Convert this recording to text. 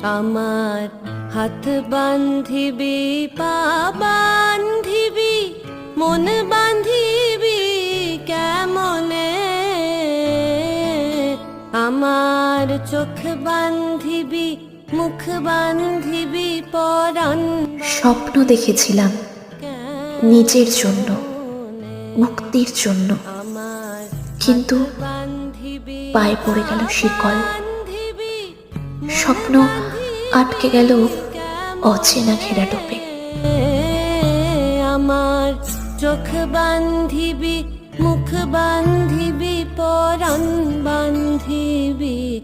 আমার হাত বান্ধিবি, পা বান্ধিবি, মন বান্ধিবি কেমনে? আমার চোখ বান্ধিবি, মুখ বান্ধিবি পরাণ। স্বপ্ন দেখেছিলাম নিজের জন্য, মুক্তির জন্য, কিন্তু পায়ে পড়ে গেল শিকল। স্বপ্ন আটকে গেল অচেনা ঘেরা টোপে। আমার চোখ বান্ধিবি, মুখ বান্ধিবি, পরাণ বান্ধিবি।